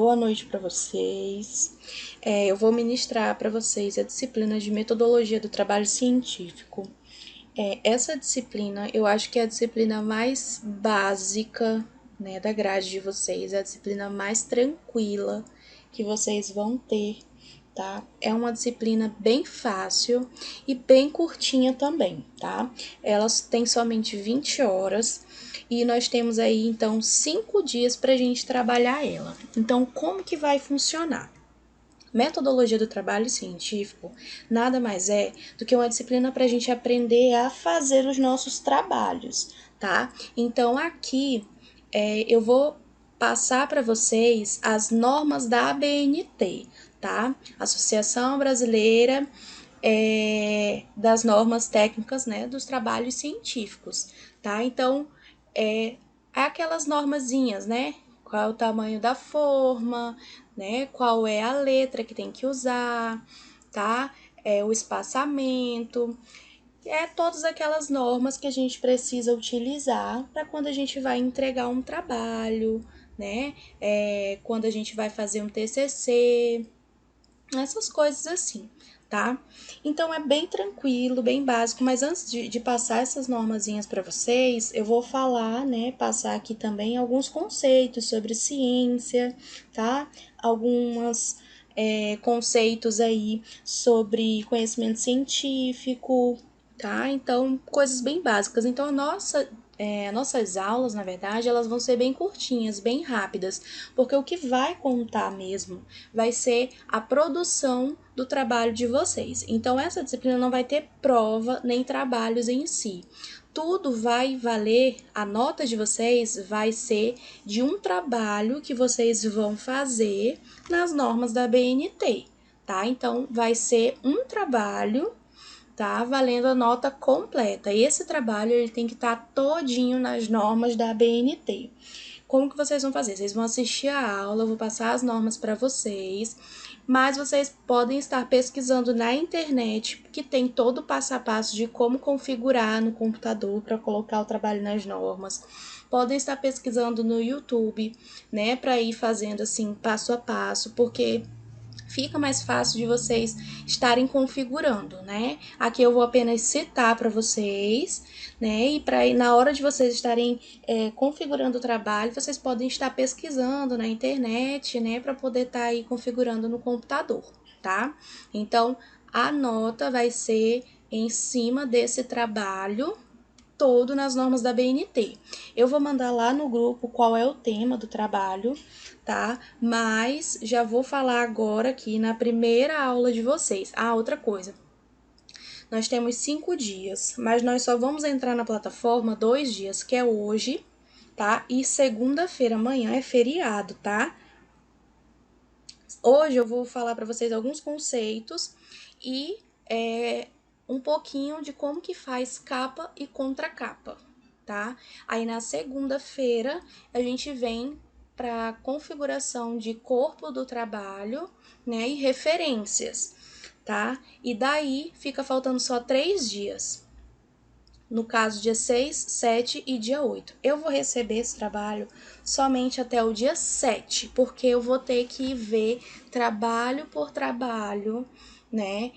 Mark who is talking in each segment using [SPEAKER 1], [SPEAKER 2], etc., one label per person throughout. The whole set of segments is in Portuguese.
[SPEAKER 1] boa noite para vocês. Eu vou ministrar para vocês a disciplina de metodologia do trabalho científico. Essa disciplina, eu acho que é a disciplina mais básica, né, da grade de vocês, é a disciplina mais tranquila que vocês vão ter, tá? É uma disciplina bem fácil e bem curtinha também, tá? Elas têm somente 20 horas e nós temos aí, então, 5 dias para a gente trabalhar ela. Então, como que vai funcionar? Metodologia do trabalho científico nada mais é do que uma disciplina para a gente aprender a fazer os nossos trabalhos, tá? Então, aqui eu vou passar para vocês as normas da ABNT, tá? Associação Brasileira das Normas Técnicas, né, dos Trabalhos Científicos, tá? Então, é aquelas normazinhas, né? Qual é o tamanho da forma, né? Qual é a letra que tem que usar, tá? O espaçamento, todas aquelas normas que a gente precisa utilizar para quando a gente vai entregar um trabalho, né? Quando a gente vai fazer um TCC, essas coisas assim, tá? Então é bem tranquilo, bem básico, mas antes de passar essas normazinhas para vocês, eu vou falar, né, passar aqui também alguns conceitos sobre ciência, tá? Algumas conceitos aí sobre conhecimento científico, tá? Então, coisas bem básicas. Então, nossas aulas, na verdade, elas vão ser bem curtinhas, bem rápidas, porque o que vai contar mesmo vai ser a produção do trabalho de vocês. Então, essa disciplina não vai ter prova nem trabalhos em si. Tudo vai valer, a nota de vocês vai ser de um trabalho que vocês vão fazer nas normas da BNT, tá? Então, vai ser um trabalho, tá? Valendo a nota completa. E esse trabalho ele tem que estar todinho nas normas da BNT. Como que vocês vão fazer? Vocês vão assistir a aula, eu vou passar as normas para vocês, mas vocês podem estar pesquisando na internet, que tem todo o passo a passo de como configurar no computador para colocar o trabalho nas normas. Podem estar pesquisando no YouTube, né, para ir fazendo assim passo a passo, porque fica mais fácil de vocês estarem configurando, né? Aqui eu vou apenas citar para vocês, né? E para na hora de vocês estarem configurando o trabalho, vocês podem estar pesquisando na internet, né? Para poder estar aí configurando no computador, tá? Então, a nota vai ser em cima desse trabalho todo nas normas da BNT. Eu vou mandar lá no grupo qual é o tema do trabalho, tá? Mas já vou falar agora aqui na primeira aula de vocês. Outra coisa. Nós temos 5 dias, mas nós só vamos entrar na plataforma 2 dias, que é hoje, tá? E segunda-feira, amanhã é feriado, tá? Hoje eu vou falar para vocês alguns conceitos e um pouquinho de como que faz capa e contracapa, tá? Aí na segunda-feira a gente vem para configuração de corpo do trabalho, né, e referências, tá? E daí fica faltando só 3 dias. No caso, dia 6, 7 e dia 8. Eu vou receber esse trabalho somente até o dia 7, porque eu vou ter que ver trabalho por trabalho, né?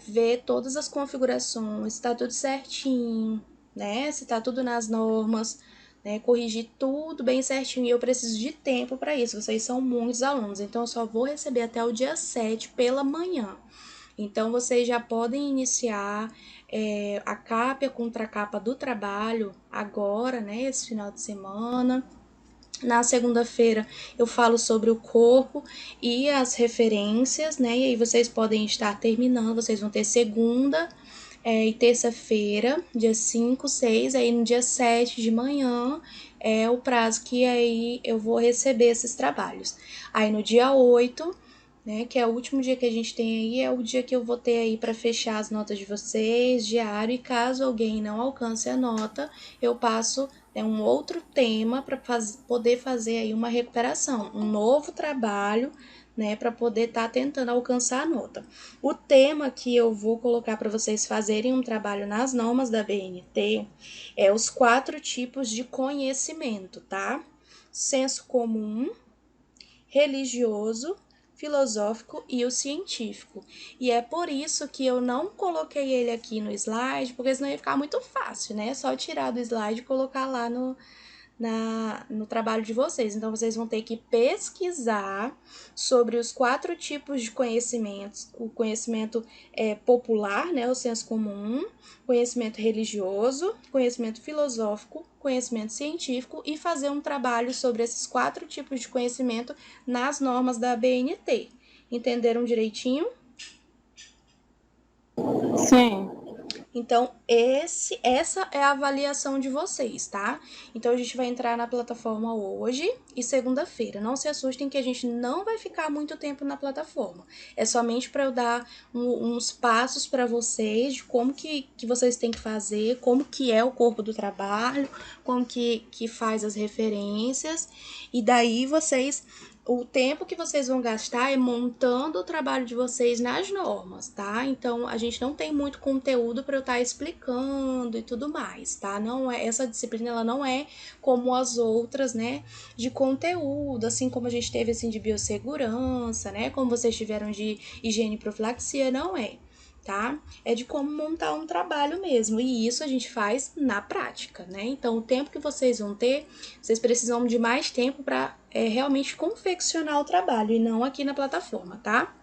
[SPEAKER 1] Ver todas as configurações, se tá tudo certinho, né? Se tá tudo nas normas, né? Corrigir tudo bem certinho. E eu preciso de tempo para isso. Vocês são muitos alunos, então eu só vou receber até o dia 7 pela manhã. Então, vocês já podem iniciar a capa e a contracapa do trabalho agora, né? Esse final de semana. Na segunda-feira eu falo sobre o corpo e as referências, né? E aí vocês podem estar terminando, vocês vão ter segunda e terça-feira, dia 5, 6, aí no dia 7 de manhã é o prazo que aí eu vou receber esses trabalhos. Aí no dia 8, né, que é o último dia que a gente tem aí, é o dia que eu vou ter aí para fechar as notas de vocês, diário, e caso alguém não alcance a nota, eu passo um outro tema para poder fazer aí uma recuperação, um novo trabalho, né, para poder estar tentando alcançar a nota. O tema que eu vou colocar para vocês fazerem um trabalho nas normas da BNT é os 4 tipos de conhecimento, tá? Senso comum, religioso, filosófico e o científico. E é por isso que eu não coloquei ele aqui no slide, porque senão ia ficar muito fácil, né? Só tirar do slide e colocar lá no trabalho de vocês. Então, vocês vão ter que pesquisar sobre os 4 tipos de conhecimentos. O conhecimento popular, né, o senso comum, conhecimento religioso, conhecimento filosófico, conhecimento científico e fazer um trabalho sobre esses 4 tipos de conhecimento nas normas da ABNT. Entenderam direitinho?
[SPEAKER 2] Sim.
[SPEAKER 1] Então, essa é a avaliação de vocês, tá? Então, a gente vai entrar na plataforma hoje e segunda-feira. Não se assustem que a gente não vai ficar muito tempo na plataforma. É somente para eu dar uns passos para vocês de como que vocês têm que fazer, como que é o corpo do trabalho, como que faz as referências. E daí o tempo que vocês vão gastar é montando o trabalho de vocês nas normas, tá? Então, a gente não tem muito conteúdo para eu estar explicando e tudo mais, tá? Não é, essa disciplina ela não é como as outras, né, de conteúdo, assim como a gente teve assim de biossegurança, né, como vocês tiveram de higiene e profilaxia, não é. Tá? É de como montar um trabalho mesmo, e isso a gente faz na prática, né? Então, o tempo que vocês vão ter, vocês precisam de mais tempo para realmente confeccionar o trabalho e não aqui na plataforma, tá?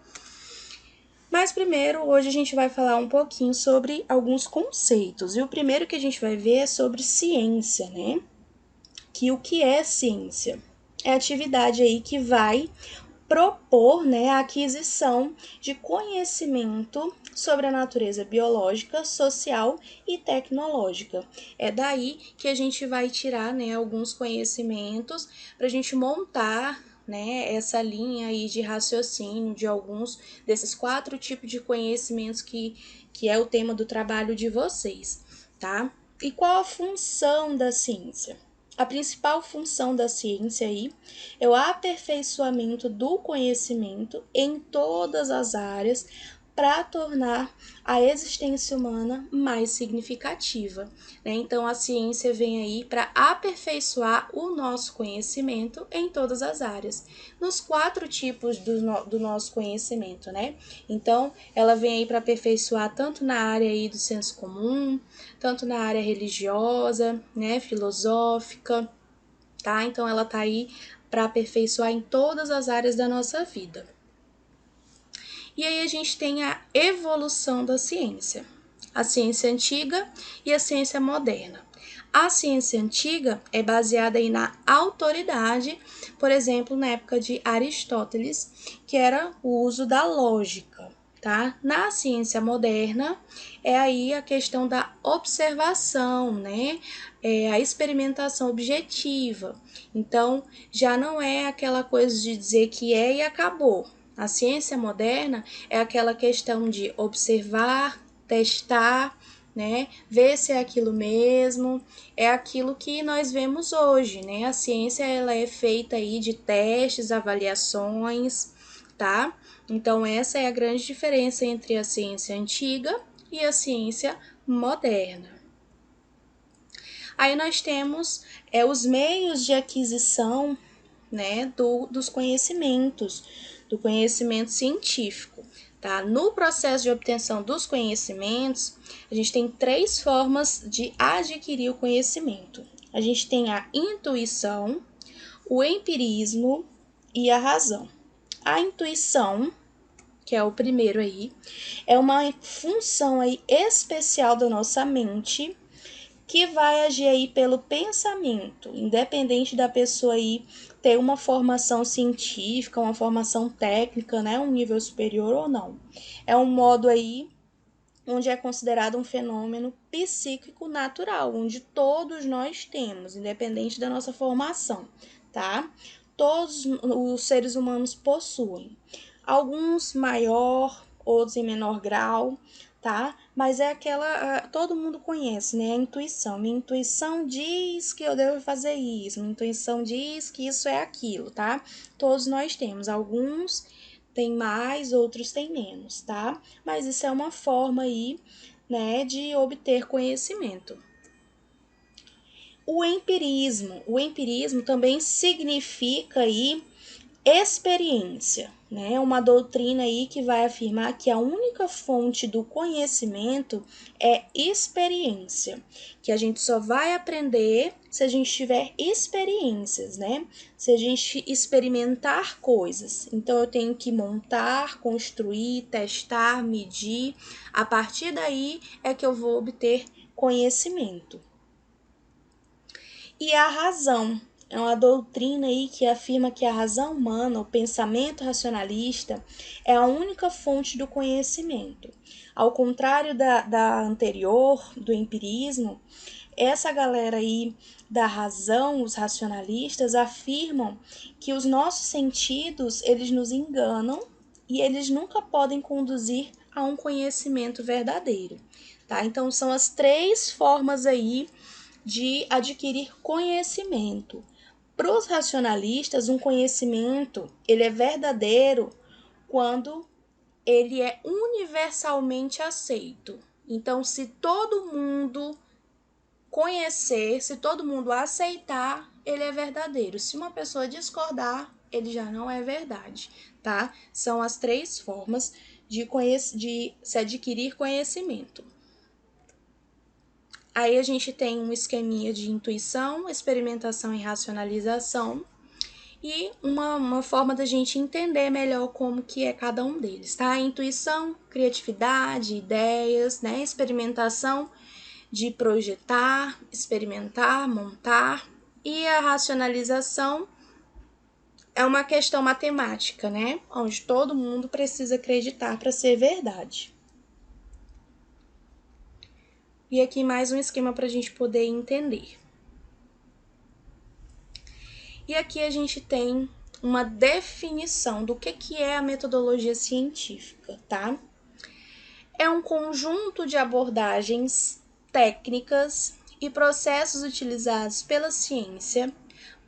[SPEAKER 1] Mas primeiro, hoje a gente vai falar um pouquinho sobre alguns conceitos. E o primeiro que a gente vai ver é sobre ciência, né? Que o que é ciência? É a atividade aí que vai propor, né, a aquisição de conhecimento sobre a natureza biológica, social e tecnológica. É daí que a gente vai tirar, né, alguns conhecimentos para a gente montar, né, essa linha aí de raciocínio de alguns desses 4 tipos de conhecimentos que é o tema do trabalho de vocês, tá? E qual a função da ciência? A principal função da ciência aí é o aperfeiçoamento do conhecimento em todas as áreas para tornar a existência humana mais significativa, né? Então a ciência vem aí para aperfeiçoar o nosso conhecimento em todas as áreas, nos 4 tipos do nosso conhecimento, né? Então ela vem aí para aperfeiçoar tanto na área aí do senso comum, tanto na área religiosa, né, filosófica, tá? Então ela tá aí para aperfeiçoar em todas as áreas da nossa vida. E aí a gente tem a evolução da ciência, a ciência antiga e a ciência moderna. A ciência antiga é baseada aí na autoridade, por exemplo, na época de Aristóteles, que era o uso da lógica, tá? Na ciência moderna é aí a questão da observação, né? É a experimentação objetiva. Então, já não é aquela coisa de dizer que é e acabou. A ciência moderna é aquela questão de observar, testar, né? Ver se é aquilo mesmo, é aquilo que nós vemos hoje, né? A ciência ela é feita aí de testes, avaliações, tá? Então essa é a grande diferença entre a ciência antiga e a ciência moderna. Aí nós temos os meios de aquisição, né, dos conhecimentos, do conhecimento científico. Tá? No processo de obtenção dos conhecimentos, a gente tem 3 formas de adquirir o conhecimento. A gente tem a intuição, o empirismo e a razão. A intuição, que é o primeiro aí, é uma função aí especial da nossa mente que vai agir aí pelo pensamento, independente da pessoa aí ter uma formação científica, uma formação técnica, né, um nível superior ou não. É um modo aí onde é considerado um fenômeno psíquico natural, onde todos nós temos, independente da nossa formação, tá? Todos os seres humanos possuem. Alguns maior, outros em menor grau, tá? Mas é aquela, todo mundo conhece, né? A intuição. Minha intuição diz que eu devo fazer isso, minha intuição diz que isso é aquilo, tá? Todos nós temos. Alguns têm mais, outros têm menos, tá? Mas isso é uma forma aí, né, de obter conhecimento. O empirismo também significa aí experiência, né? Uma doutrina aí que vai afirmar que a única fonte do conhecimento é experiência, que a gente só vai aprender se a gente tiver experiências, né? Se a gente experimentar coisas. Então eu tenho que montar, construir, testar, medir. A partir daí é que eu vou obter conhecimento. E a razão é uma doutrina aí que afirma que a razão humana, o pensamento racionalista, é a única fonte do conhecimento. Ao contrário da anterior, do empirismo, essa galera aí da razão, os racionalistas, afirmam que os nossos sentidos, eles nos enganam e eles nunca podem conduzir a um conhecimento verdadeiro, tá? Então, são as 3 formas aí de adquirir conhecimento. Para os racionalistas, um conhecimento ele é verdadeiro quando ele é universalmente aceito. Então, se todo mundo conhecer, se todo mundo aceitar, ele é verdadeiro. Se uma pessoa discordar, ele já não é verdade, tá? São as 3 formas de se adquirir conhecimento. Aí a gente tem um esqueminha de intuição, experimentação e racionalização e uma forma da gente entender melhor como que é cada um deles, tá? Intuição, criatividade, ideias, né? Experimentação de projetar, experimentar, montar, e a racionalização é uma questão matemática, né? Onde todo mundo precisa acreditar para ser verdade. E aqui mais um esquema para a gente poder entender. E aqui a gente tem uma definição do que é a metodologia científica, tá? É um conjunto de abordagens técnicas e processos utilizados pela ciência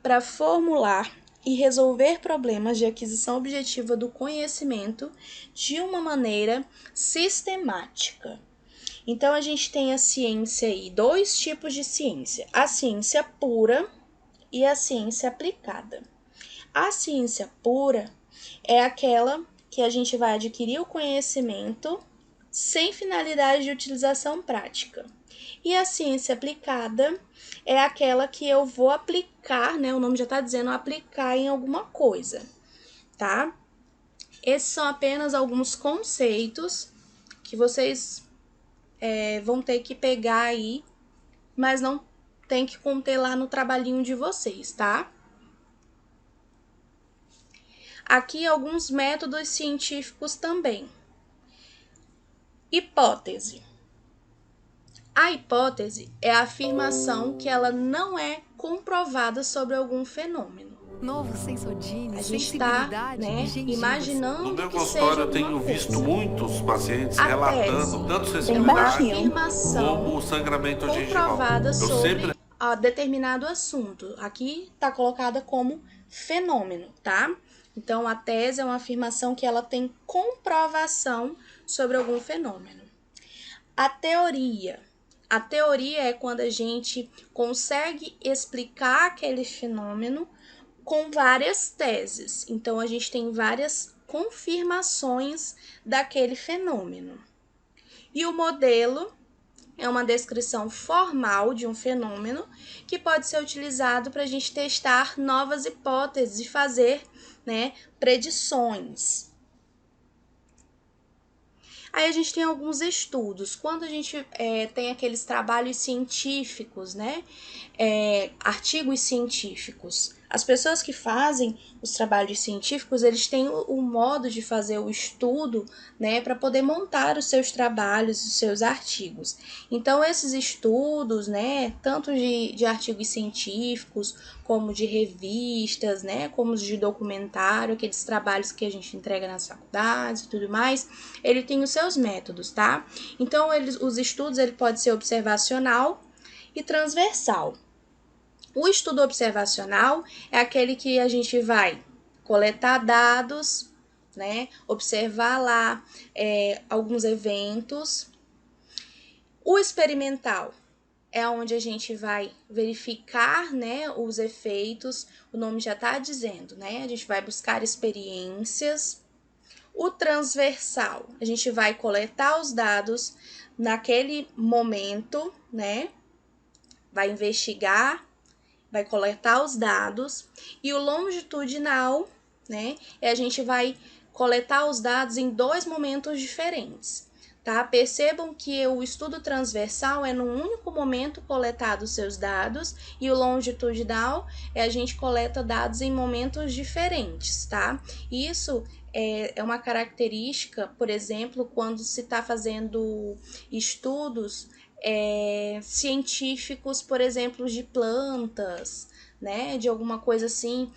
[SPEAKER 1] para formular e resolver problemas de aquisição objetiva do conhecimento de uma maneira sistemática. Então, a gente tem a ciência aí, 2 tipos de ciência: a ciência pura e a ciência aplicada. A ciência pura é aquela que a gente vai adquirir o conhecimento sem finalidade de utilização prática. E a ciência aplicada é aquela que eu vou aplicar, né? O nome já está dizendo aplicar em alguma coisa, tá? Esses são apenas alguns conceitos que vocês vão ter que pegar aí, mas não tem que conter lá no trabalhinho de vocês, tá? Aqui alguns métodos científicos também. Hipótese. A hipótese é a afirmação que ela não é comprovada sobre algum fenômeno.
[SPEAKER 2] Novo Sensodine,
[SPEAKER 1] a gente está, né, imaginando
[SPEAKER 3] no meu
[SPEAKER 1] que seja
[SPEAKER 3] consultório eu tenho visto muitos pacientes relatando tanto sensibilidade como sangramento gengival.
[SPEAKER 1] comprovada sobre determinado assunto. Aqui está colocada como fenômeno, tá? Então, a tese é uma afirmação que ela tem comprovação sobre algum fenômeno. A teoria. A teoria é quando a gente consegue explicar aquele fenômeno com várias teses. Então, a gente tem várias confirmações daquele fenômeno. E o modelo é uma descrição formal de um fenômeno que pode ser utilizado para a gente testar novas hipóteses e fazer, né, predições. Aí a gente tem alguns estudos. Quando a gente tem aqueles trabalhos científicos, né, artigos científicos, as pessoas que fazem os trabalhos científicos, eles têm o modo de fazer o estudo, né, para poder montar os seus trabalhos, os seus artigos. Então, esses estudos, né, tanto de artigos científicos, como de revistas, né, como os de documentário, aqueles trabalhos que a gente entrega nas faculdades e tudo mais, ele tem os seus métodos, tá? Então, os estudos, ele pode ser observacional e transversal. O estudo observacional é aquele que a gente vai coletar dados, né, observar lá alguns eventos. O experimental é onde a gente vai verificar, né, os efeitos, o nome já está dizendo, né? A gente vai buscar experiências. O transversal, a gente vai coletar os dados naquele momento, né? Vai investigar, vai coletar os dados. E o longitudinal, né? A gente vai coletar os dados em 2 momentos diferentes. Tá? Percebam que o estudo transversal é num único momento coletado os seus dados e o longitudinal a gente coleta dados em momentos diferentes, tá? Isso é uma característica, por exemplo, quando se está fazendo estudos científicos, por exemplo, de plantas, né? De alguma coisa assim,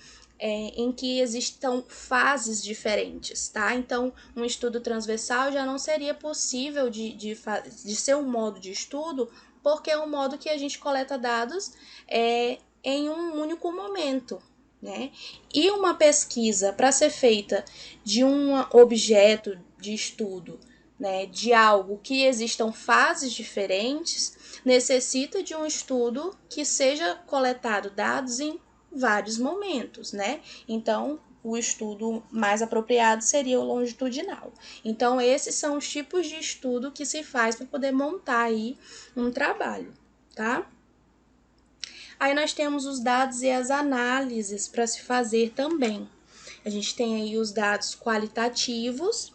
[SPEAKER 1] em que existam fases diferentes, tá? Então, um estudo transversal já não seria possível de ser um modo de estudo, porque é um modo que a gente coleta dados em um único momento, né? E uma pesquisa para ser feita de um objeto de estudo, né, de algo que existam fases diferentes, necessita de um estudo que seja coletado dados em vários momentos, né? Então, o estudo mais apropriado seria o longitudinal. Então, esses são os tipos de estudo que se faz para poder montar aí um trabalho, tá? Aí nós temos os dados e as análises para se fazer também. A gente tem aí os dados qualitativos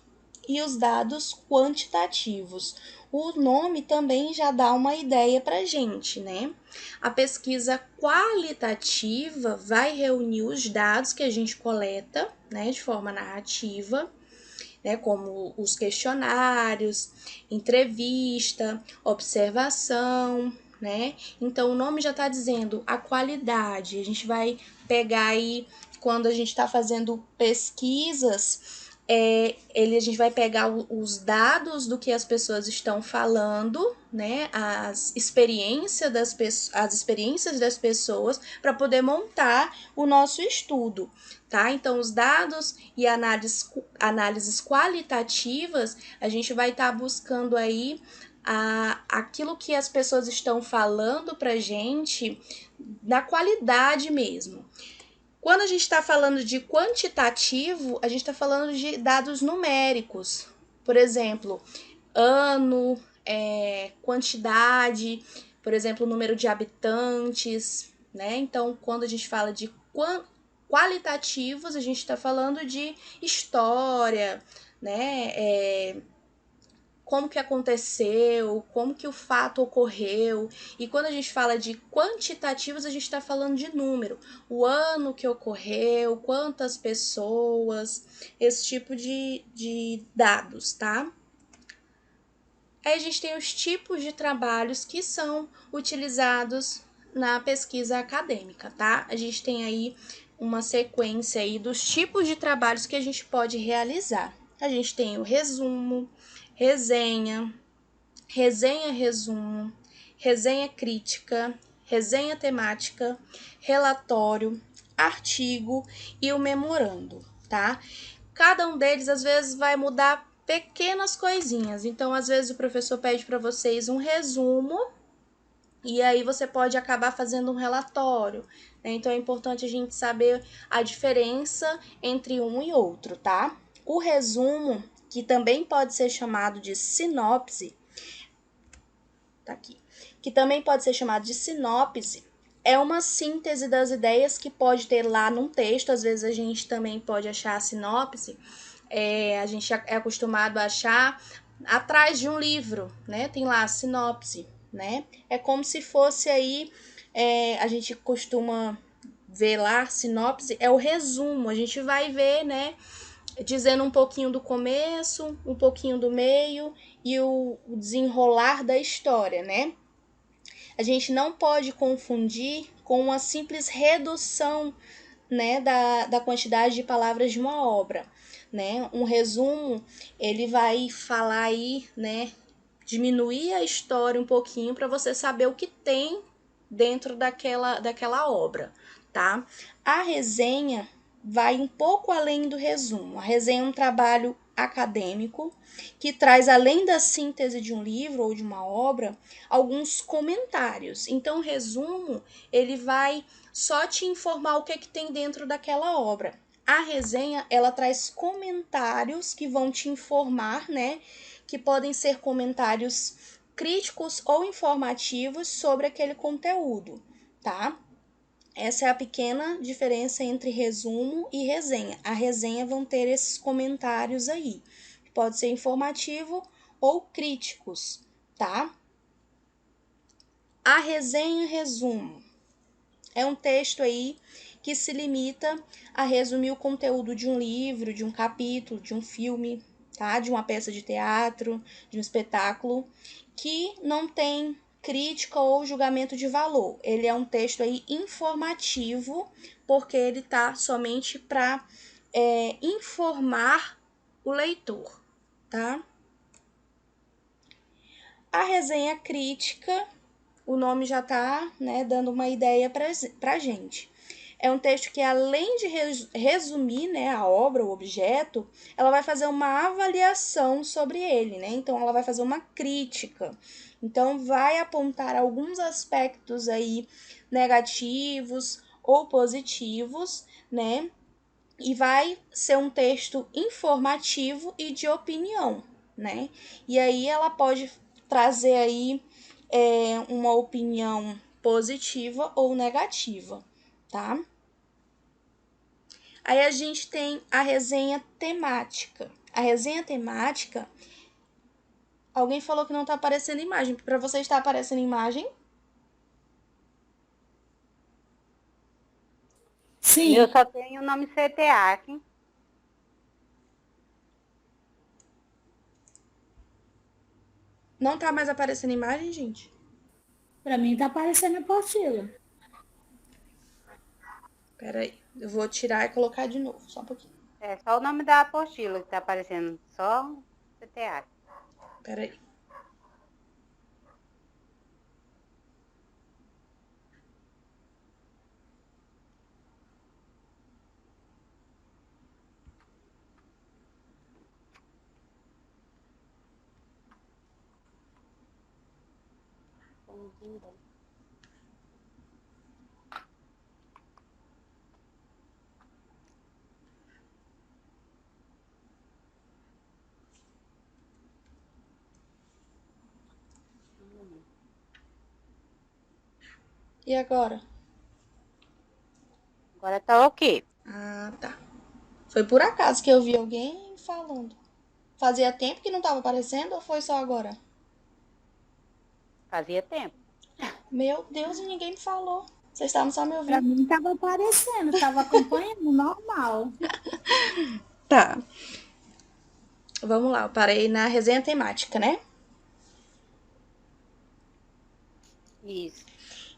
[SPEAKER 1] e os dados quantitativos. O nome também já dá uma ideia para gente, né? A pesquisa qualitativa vai reunir os dados que a gente coleta, né, de forma narrativa, né, como os questionários, entrevista, observação, né? Então, o nome já está dizendo a qualidade. A gente vai pegar aí, quando a gente está fazendo pesquisas, a gente vai pegar os dados do que as pessoas estão falando, né? As experiências das pessoas para poder montar o nosso estudo, tá? Então, os dados e análises qualitativas, a gente vai estar buscando aí aquilo que as pessoas estão falando pra gente, da qualidade mesmo. Quando a gente está falando de quantitativo, a gente está falando de dados numéricos. Por exemplo, ano, quantidade, por exemplo, número de habitantes, né? Então, quando a gente fala de qualitativos, a gente está falando de história, né? Como que aconteceu, como que o fato ocorreu. E quando a gente fala de quantitativos, a gente está falando de número. O ano que ocorreu, quantas pessoas, esse tipo de dados, tá? Aí a gente tem os tipos de trabalhos que são utilizados na pesquisa acadêmica, tá? A gente tem aí uma sequência aí dos tipos de trabalhos que a gente pode realizar. A gente tem o resumo, resenha, resumo, resenha crítica, resenha temática, relatório, artigo e o memorando, tá? Cada um deles às vezes vai mudar pequenas coisinhas. Então, às vezes o professor pede para vocês um resumo e aí você pode acabar fazendo um relatório, né? Então é importante a gente saber a diferença entre um e outro, tá? O resumo, que também pode ser chamado de sinopse, tá aqui, que também pode ser chamado de sinopse, é uma síntese das ideias que pode ter lá num texto. Às vezes a gente também pode achar a sinopse, a gente é acostumado a achar atrás de um livro, né? Tem lá a sinopse, né? É como se fosse aí, a gente costuma ver lá, sinopse é o resumo. A gente vai ver, né, dizendo um pouquinho do começo, um pouquinho do meio e o desenrolar da história, né? A gente não pode confundir com uma simples redução, né, da quantidade de palavras de uma obra, né? Um resumo, ele vai falar aí, né, diminuir a história um pouquinho para você saber o que tem dentro daquela obra, tá? A resenha vai um pouco além do resumo. A resenha é um trabalho acadêmico, que traz, além da síntese de um livro ou de uma obra, alguns comentários. Então, o resumo, ele vai só te informar o que é que tem dentro daquela obra. A resenha, ela traz comentários que vão te informar, né? Que podem ser comentários críticos ou informativos sobre aquele conteúdo, tá? Essa é a pequena diferença entre resumo e resenha. A resenha vão ter esses comentários aí, que pode ser informativo ou críticos, tá? A resenha resumo é um texto aí que se limita a resumir o conteúdo de um livro, de um capítulo, de um filme, tá? De uma peça de teatro, de um espetáculo, que não tem crítica ou julgamento de valor. Ele é um texto aí informativo, porque ele tá somente para informar o leitor, tá? A resenha crítica, o nome já tá, né, dando uma ideia pra gente. É um texto que, além de resumir, né, a obra, o objeto, ela vai fazer uma avaliação sobre ele, né? Então, ela vai fazer uma crítica. Então, vai apontar alguns aspectos aí negativos ou positivos, né? E vai ser um texto informativo e de opinião, né? E aí ela pode trazer aí uma opinião positiva ou negativa, tá? Aí a gente tem a resenha temática. A resenha temática, alguém falou que não tá aparecendo imagem. Para você está aparecendo imagem?
[SPEAKER 2] Sim. Eu só tenho o nome CTA aqui.
[SPEAKER 1] Não tá mais aparecendo imagem, gente?
[SPEAKER 2] Para mim tá aparecendo a apostila.
[SPEAKER 1] Peraí, eu vou tirar e colocar de novo, só um pouquinho.
[SPEAKER 2] É só o nome da apostila que tá aparecendo, só CTA.
[SPEAKER 1] Peraí. E agora?
[SPEAKER 2] Agora tá ok.
[SPEAKER 1] Ah, tá. Foi por acaso que eu vi alguém falando. Fazia tempo que não estava aparecendo ou foi só agora?
[SPEAKER 2] Fazia tempo.
[SPEAKER 1] Meu Deus, e ninguém me falou. Vocês estavam só me ouvindo.
[SPEAKER 2] Pra mim tava aparecendo, tava acompanhando, normal.
[SPEAKER 1] Tá. Vamos lá, eu parei na resenha temática, né?
[SPEAKER 2] Isso.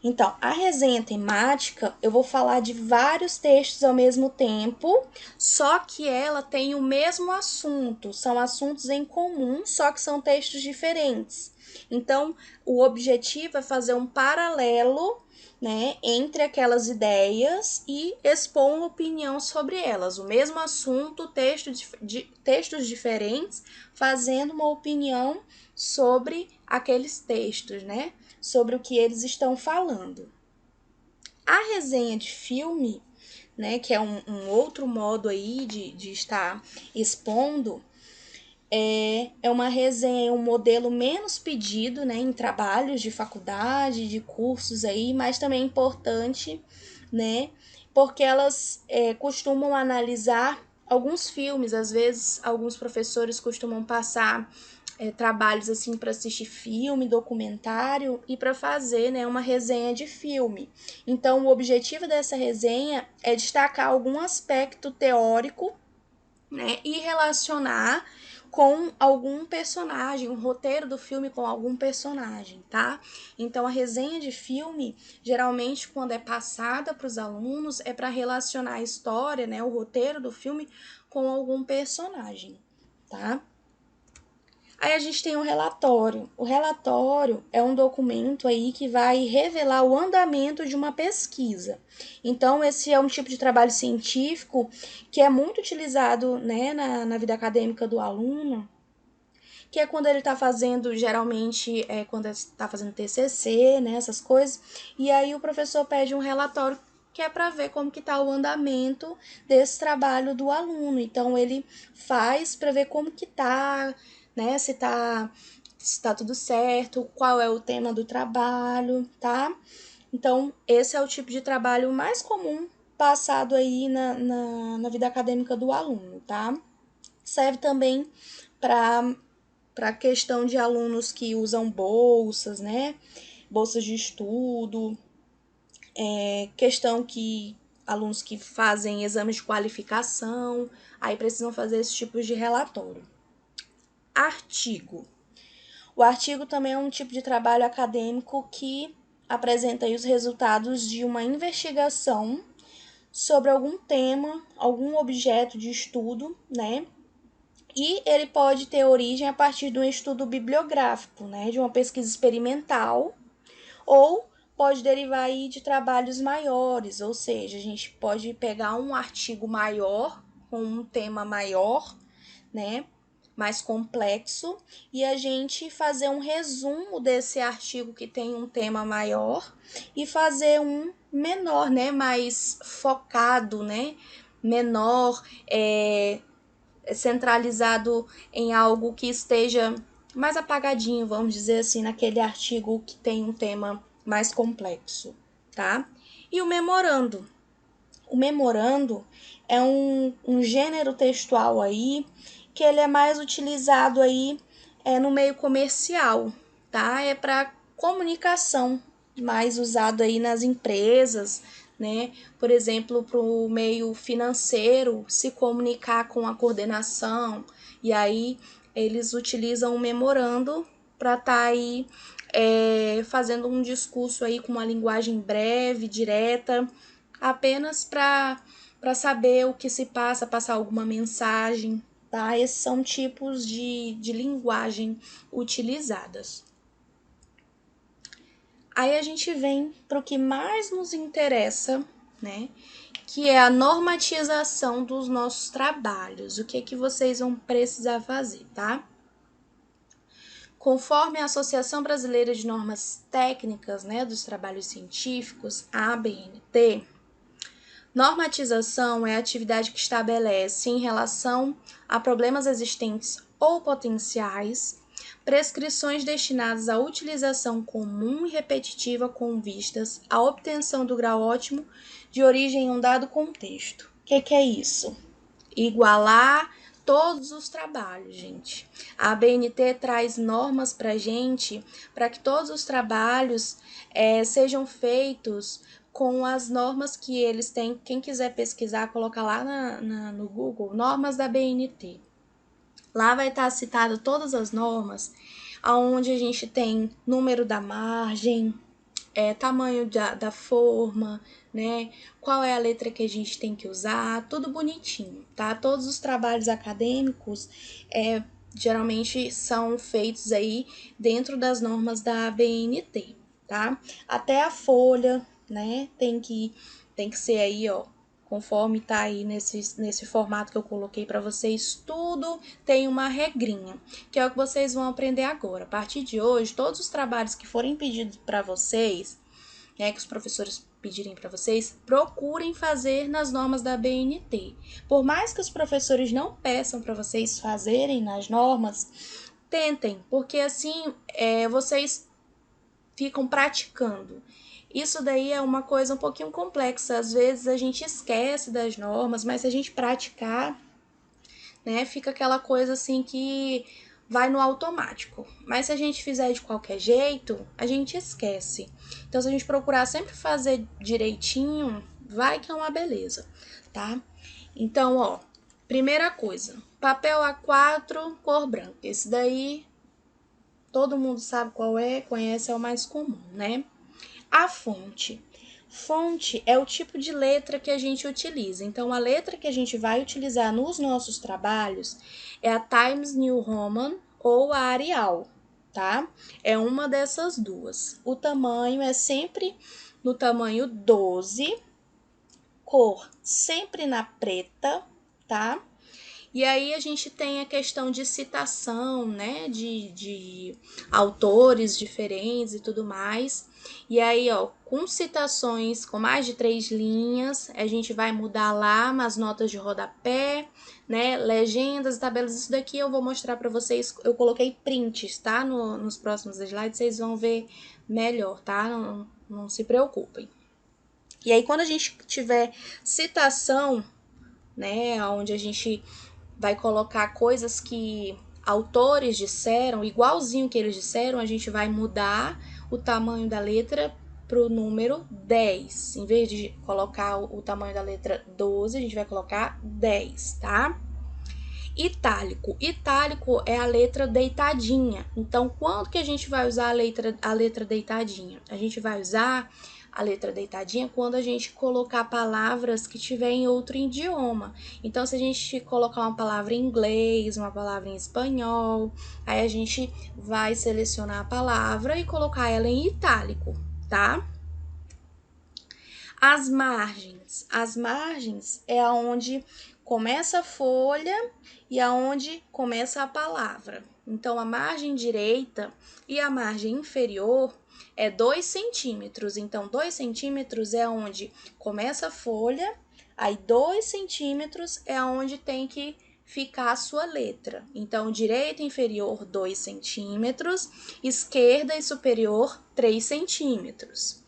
[SPEAKER 1] Então, a resenha temática, eu vou falar de vários textos ao mesmo tempo, só que ela tem o mesmo assunto, são assuntos em comum, só que são textos diferentes. Então, o objetivo é fazer um paralelo, né, entre aquelas ideias e expor uma opinião sobre elas. O mesmo assunto, textos diferentes, fazendo uma opinião sobre aqueles textos, né? Sobre o que eles estão falando. A resenha de filme, né, que é um outro modo aí de estar expondo, é uma resenha, um modelo menos pedido, né, em trabalhos de faculdade, de cursos aí, mas também é importante, né, porque elas costumam analisar alguns filmes, às vezes alguns professores costumam passar trabalhos assim para assistir filme, documentário e para fazer, né, uma resenha de filme. Então, o objetivo dessa resenha é destacar algum aspecto teórico, né, e relacionar com algum personagem, um roteiro do filme com algum personagem, tá? Então a resenha de filme, geralmente quando é passada para os alunos, é para relacionar a história, né, o roteiro do filme com algum personagem, tá? Aí a gente tem um relatório. O relatório é um documento aí que vai revelar o andamento de uma pesquisa. Então, esse é um tipo de trabalho científico que é muito utilizado, né, na vida acadêmica do aluno, que é quando ele está fazendo, geralmente, quando está fazendo TCC, né, essas coisas, e aí o professor pede um relatório que é para ver como que está o andamento desse trabalho do aluno. Então, ele faz para ver como que está, né, se tá tudo certo, qual é o tema do trabalho, tá? Então, esse é o tipo de trabalho mais comum passado aí na vida acadêmica do aluno, tá? Serve também para a questão de alunos que usam bolsas, né? Bolsas de estudo, questão que alunos que fazem exames de qualificação, aí precisam fazer esse tipo de relatório. Artigo. O artigo também é um tipo de trabalho acadêmico que apresenta aí os resultados de uma investigação sobre algum tema, algum objeto de estudo, né? E ele pode ter origem a partir de um estudo bibliográfico, né? De uma pesquisa experimental, ou pode derivar aí de trabalhos maiores, ou seja, a gente pode pegar um artigo maior, com um tema maior, né? Mais complexo, e a gente fazer um resumo desse artigo que tem um tema maior e fazer um menor, né? Mais focado, né? Menor, centralizado em algo que esteja mais apagadinho, vamos dizer assim, naquele artigo que tem um tema mais complexo, tá? E o memorando. O memorando é um gênero textual aí que ele é mais utilizado aí no meio comercial, tá? É para comunicação, mais usado aí nas empresas, né? Por exemplo, para o meio financeiro se comunicar com a coordenação, e aí eles utilizam o memorando para estar aí fazendo um discurso aí com uma linguagem breve, direta, apenas para saber o que se passa, passar alguma mensagem, tá? Esses são tipos de linguagem utilizadas. Aí a gente vem para o que mais nos interessa, né? Que é a normatização dos nossos trabalhos. O que vocês vão precisar fazer, tá? Conforme a Associação Brasileira de Normas Técnicas, né, dos Trabalhos Científicos, a ABNT, normatização é a atividade que estabelece, em relação a problemas existentes ou potenciais, prescrições destinadas à utilização comum e repetitiva com vistas à obtenção do grau ótimo de origem em um dado contexto. O que é isso? Igualar todos os trabalhos, gente. A ABNT traz normas para gente, para que todos os trabalhos sejam feitos com as normas que eles têm. Quem quiser pesquisar, coloca lá no Google, normas da ABNT. Lá vai estar citado todas as normas, onde a gente tem número da margem, tamanho da forma, né? Qual é a letra que a gente tem que usar, tudo bonitinho, tá? Todos os trabalhos acadêmicos geralmente são feitos aí dentro das normas da ABNT, tá? Até a folha, né? Tem que ser aí, ó, conforme tá aí nesse formato que eu coloquei para vocês, tudo tem uma regrinha, que é o que vocês vão aprender agora. A partir de hoje, todos os trabalhos que forem pedidos para vocês, que os professores pedirem para vocês, procurem fazer nas normas da BNT. Por mais que os professores não peçam para vocês fazerem nas normas, tentem, porque assim vocês ficam praticando. Isso daí é uma coisa um pouquinho complexa. Às vezes a gente esquece das normas, mas se a gente praticar, né, fica aquela coisa assim que vai no automático. Mas se a gente fizer de qualquer jeito, a gente esquece. Então, se a gente procurar sempre fazer direitinho, vai que é uma beleza, tá? Então, ó, primeira coisa, papel A4, cor branca. Esse daí todo mundo sabe qual é, conhece, é o mais comum, né? A fonte. Fonte é o tipo de letra que a gente utiliza. Então, a letra que a gente vai utilizar nos nossos trabalhos é a Times New Roman ou a Arial, tá? É uma dessas duas. O tamanho é sempre no tamanho 12, cor sempre na preta, tá? E aí a gente tem a questão de citação, né, de autores diferentes e tudo mais. E aí, ó, com citações com mais de 3 linhas, a gente vai mudar lá umas notas de rodapé, né, legendas e tabelas. Isso daqui eu vou mostrar para vocês, eu coloquei prints, tá, nos próximos slides, vocês vão ver melhor, tá? Não se preocupem. E aí, quando a gente tiver citação, né, onde a gente vai colocar coisas que autores disseram, igualzinho que eles disseram, a gente vai mudar o tamanho da letra para o número 10. Em vez de colocar o tamanho da letra 12, a gente vai colocar 10, tá? Itálico. Itálico é a letra deitadinha. Então, quando que a gente vai usar a letra deitadinha? A gente vai usar a letra deitadinha quando a gente colocar palavras que tiver em outro idioma. Então, se a gente colocar uma palavra em inglês, uma palavra em espanhol, aí a gente vai selecionar a palavra e colocar ela em itálico, tá? As margens. As margens é aonde começa a folha e aonde começa a palavra. Então, a margem direita e a margem inferior é 2 centímetros. Então, 2 centímetros é onde começa a folha, aí 2 centímetros é onde tem que ficar a sua letra. Então, direita e inferior, 2 centímetros, esquerda e superior, 3 centímetros.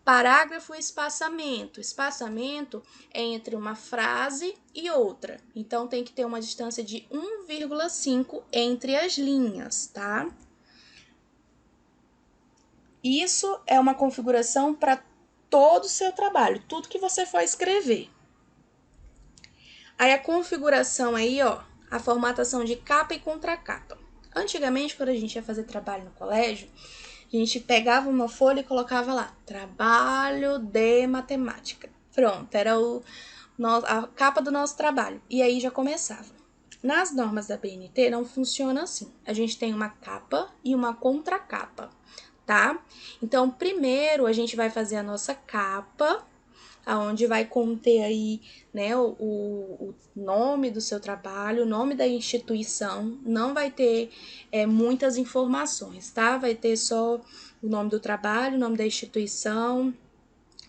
[SPEAKER 1] Parágrafo e espaçamento. Espaçamento é entre uma frase e outra. Então, tem que ter uma distância de 1,5 entre as linhas, tá? Isso é uma configuração para todo o seu trabalho, tudo que você for escrever. Aí, a configuração aí, ó, a formatação de capa e contracapa. Antigamente, quando a gente ia fazer trabalho no colégio, a gente pegava uma folha e colocava lá, trabalho de matemática. Pronto, era a capa do nosso trabalho. E aí já começava. Nas normas da BNT não funciona assim. A gente tem uma capa e uma contracapa, tá? Então, primeiro a gente vai fazer a nossa capa, aonde vai conter aí, né, o nome do seu trabalho, o nome da instituição, não vai ter muitas informações, tá? Vai ter só o nome do trabalho, o nome da instituição,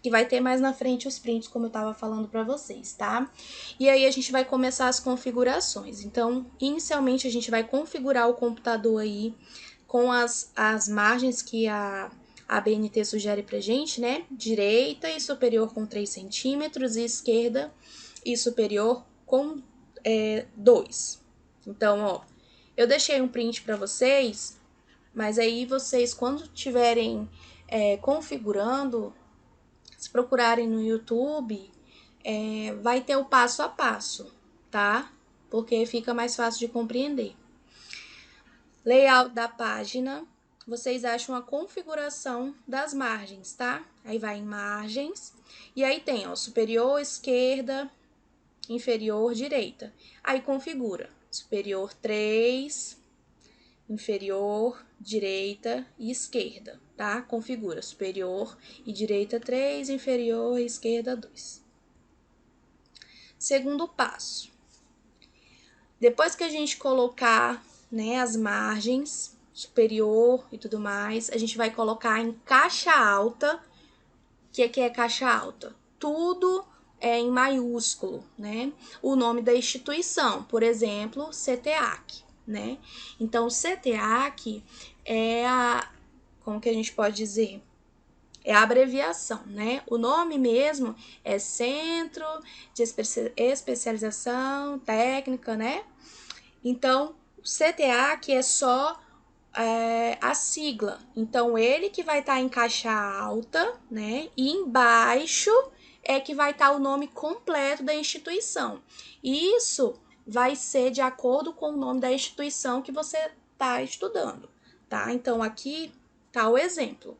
[SPEAKER 1] e vai ter mais na frente os prints, como eu estava falando para vocês, tá? E aí a gente vai começar as configurações. Então, inicialmente a gente vai configurar o computador aí com as margens que a BNT sugere pra gente, né? Direita e superior com 3 centímetros e esquerda e superior com 2. Então, ó, eu deixei um print para vocês, mas aí vocês, quando tiverem configurando, se procurarem no YouTube, vai ter o passo a passo, tá? Porque fica mais fácil de compreender. Layout da página, vocês acham a configuração das margens, tá? Aí vai em margens, e aí tem, ó, superior, esquerda, inferior, direita. Aí configura superior 3, inferior, direita e esquerda, tá? Configura superior e direita 3, inferior e esquerda 2. Segundo passo. Depois que a gente colocar, né, as margens superior e tudo mais, a gente vai colocar em caixa alta. O que é caixa alta? Tudo é em maiúsculo, né? O nome da instituição, por exemplo, CTEAC, né? Então, CTEAC é como que a gente pode dizer? É a abreviação, né? O nome mesmo é Centro de Especialização Técnica, né? Então, o CTEAC é só a sigla. Então, ele que vai estar em caixa alta, né? E embaixo é que vai estar o nome completo da instituição. E isso vai ser de acordo com o nome da instituição que você está estudando, tá? Então, aqui tá o exemplo.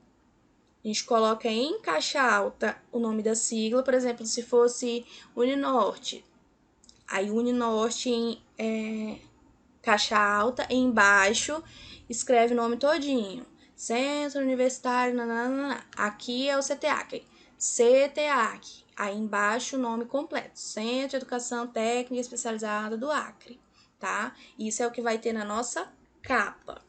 [SPEAKER 1] A gente coloca em caixa alta o nome da sigla, por exemplo, se fosse Uninorte. Aí, Uninorte caixa alta, embaixo escreve o nome todinho. Centro Universitário, nananana. Aqui é o CTEAC. CTEAC. Aí embaixo o nome completo. Centro de Educação Técnica Especializada do Acre, tá? Isso é o que vai ter na nossa capa.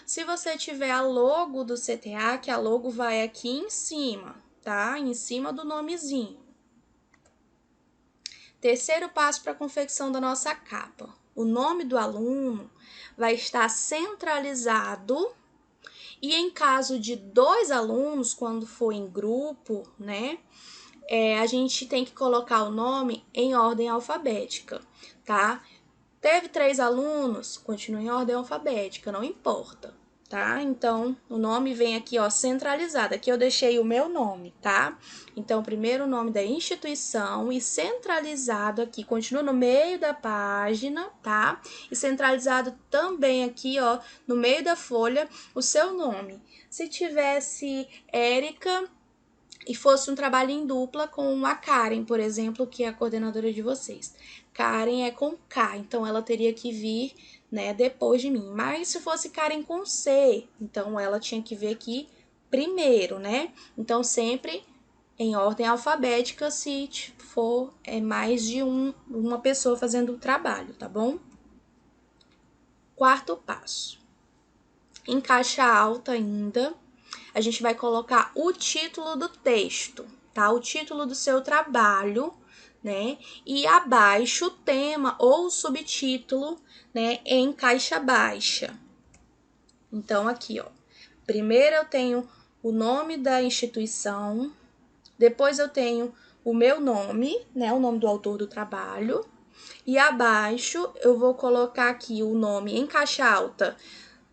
[SPEAKER 1] Se você tiver a logo do CTEAC, a logo vai aqui em cima, tá? Em cima do nomezinho. Terceiro passo para a confecção da nossa capa. O nome do aluno vai estar centralizado e em caso de 2 alunos, quando for em grupo, né, a gente tem que colocar o nome em ordem alfabética, tá? Teve 3 alunos, continua em ordem alfabética, não importa, tá? Então, o nome vem aqui, ó, centralizado. Aqui eu deixei o meu nome, tá? Então, primeiro o nome da instituição e centralizado aqui, continua no meio da página, tá? E centralizado também aqui, ó, no meio da folha, o seu nome. Se tivesse Érica e fosse um trabalho em dupla com a Karen, por exemplo, que é a coordenadora de vocês. Karen é com K, então ela teria que vir, né, depois de mim. Mas se fosse Karen com C, então ela tinha que vir aqui primeiro, né? Então sempre em ordem alfabética se for mais de uma pessoa fazendo o trabalho, tá bom? Quarto passo. Em caixa alta ainda, a gente vai colocar o título do texto, tá? O título do seu trabalho, né? E abaixo o tema ou o subtítulo, né? Em caixa baixa. Então, aqui, ó. Primeiro eu tenho o nome da instituição, depois eu tenho o meu nome, né? O nome do autor do trabalho. E abaixo eu vou colocar aqui o nome em caixa alta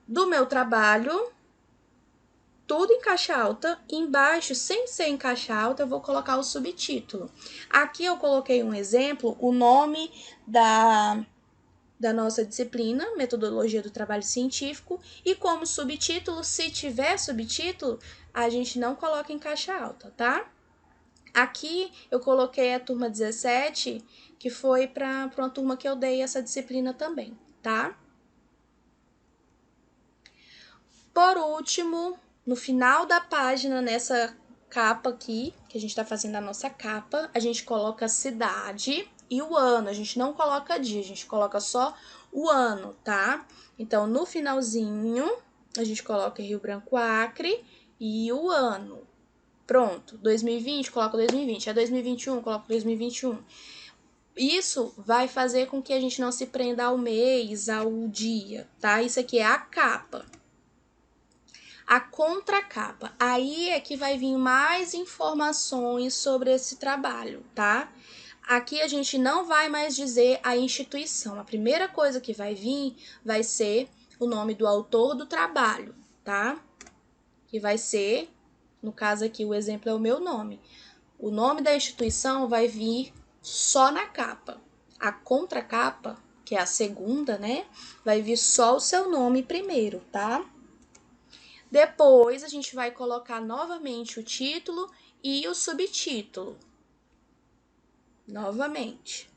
[SPEAKER 1] do meu trabalho, tudo em caixa alta, embaixo, sem ser em caixa alta, eu vou colocar o subtítulo. Aqui eu coloquei um exemplo, o nome da nossa disciplina, Metodologia do Trabalho Científico, e como subtítulo, se tiver subtítulo, a gente não coloca em caixa alta, tá? Aqui eu coloquei a turma 17, que foi para uma turma que eu dei essa disciplina também, tá? Por último, no final da página, nessa capa aqui, que a gente tá fazendo a nossa capa, a gente coloca a cidade e o ano. A gente não coloca dia, a gente coloca só o ano, tá? Então, no finalzinho, a gente coloca Rio Branco, Acre e o ano. Pronto, 2020, coloca 2020. É 2021, coloca 2021. Isso vai fazer com que a gente não se prenda ao mês, ao dia, tá? Isso aqui é a capa. A contracapa, aí é que vai vir mais informações sobre esse trabalho, tá? Aqui a gente não vai mais dizer a instituição. A primeira coisa que vai vir vai ser o nome do autor do trabalho, tá? Que vai ser, no caso aqui o exemplo é o meu nome. O nome da instituição vai vir só na capa. A contracapa, que é a segunda, né? Vai vir só o seu nome primeiro, tá? Depois, a gente vai colocar novamente o título e o subtítulo. Novamente.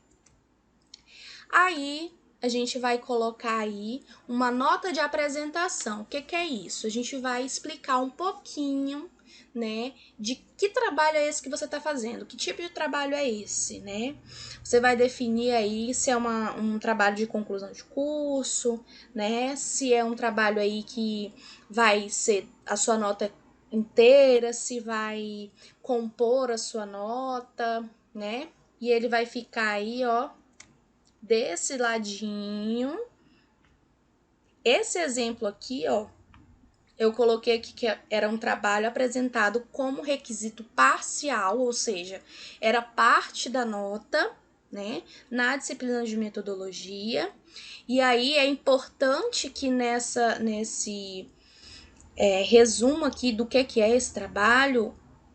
[SPEAKER 1] Aí, a gente vai colocar aí uma nota de apresentação. O que é isso? A gente vai explicar um pouquinho, né, de que trabalho é esse que você está fazendo, que tipo de trabalho é esse, né? Você vai definir aí se é um trabalho de conclusão de curso, né? Se é um trabalho aí que vai ser a sua nota inteira, se vai compor a sua nota, né? E ele vai ficar aí, ó, desse ladinho. Esse exemplo aqui, ó, eu coloquei aqui que era um trabalho apresentado como requisito parcial, ou seja, era parte da nota, né, na disciplina de metodologia. E aí é importante que nesse resumo aqui do que é esse trabalho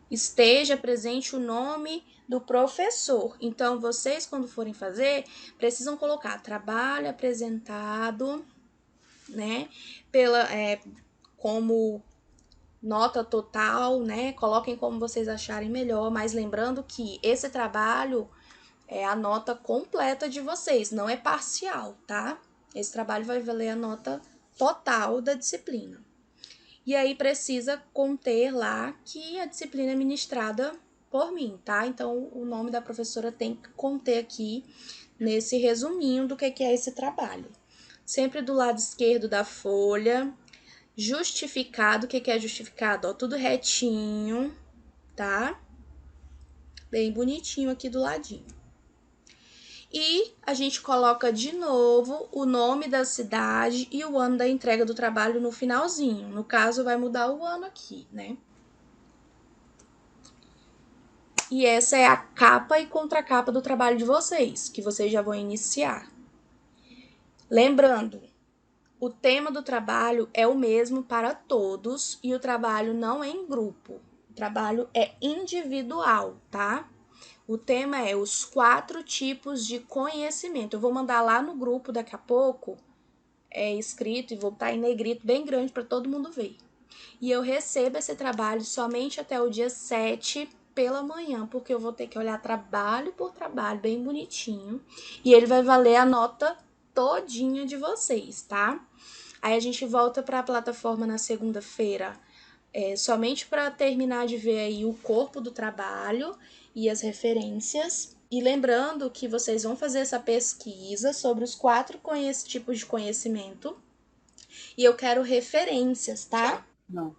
[SPEAKER 1] esteja presente o nome do professor. Então, vocês, quando forem fazer, precisam colocar trabalho apresentado, né, como nota total, né? Coloquem como vocês acharem melhor, mas lembrando que esse trabalho é a nota completa de vocês, não é parcial, tá? Esse trabalho vai valer a nota total da disciplina. E aí precisa conter lá que a disciplina é ministrada por mim, tá? Então, o nome da professora tem que conter aqui nesse resuminho do que é esse trabalho. Sempre do lado esquerdo da folha, justificado. O que é justificado? Ó, tudo retinho, tá? Bem bonitinho aqui do ladinho. E a gente coloca de novo o nome da cidade e o ano da entrega do trabalho no finalzinho. No caso, vai mudar o ano aqui, né? E essa é a capa e contracapa do trabalho de vocês, que vocês já vão iniciar. Lembrando, o tema do trabalho é o mesmo para todos e o trabalho não é em grupo. O trabalho é individual, tá? O tema é os 4 tipos de conhecimento. Eu vou mandar lá no grupo daqui a pouco, escrito, e vou botar em negrito bem grande para todo mundo ver. E eu recebo esse trabalho somente até o dia 7 pela manhã, porque eu vou ter que olhar trabalho por trabalho, bem bonitinho. E ele vai valer a nota todinha de vocês, tá? Aí a gente volta para a plataforma na segunda-feira, somente para terminar de ver aí o corpo do trabalho e as referências. E lembrando que vocês vão fazer essa pesquisa sobre os 4 tipos de conhecimento. E eu quero referências, tá?
[SPEAKER 2] Não.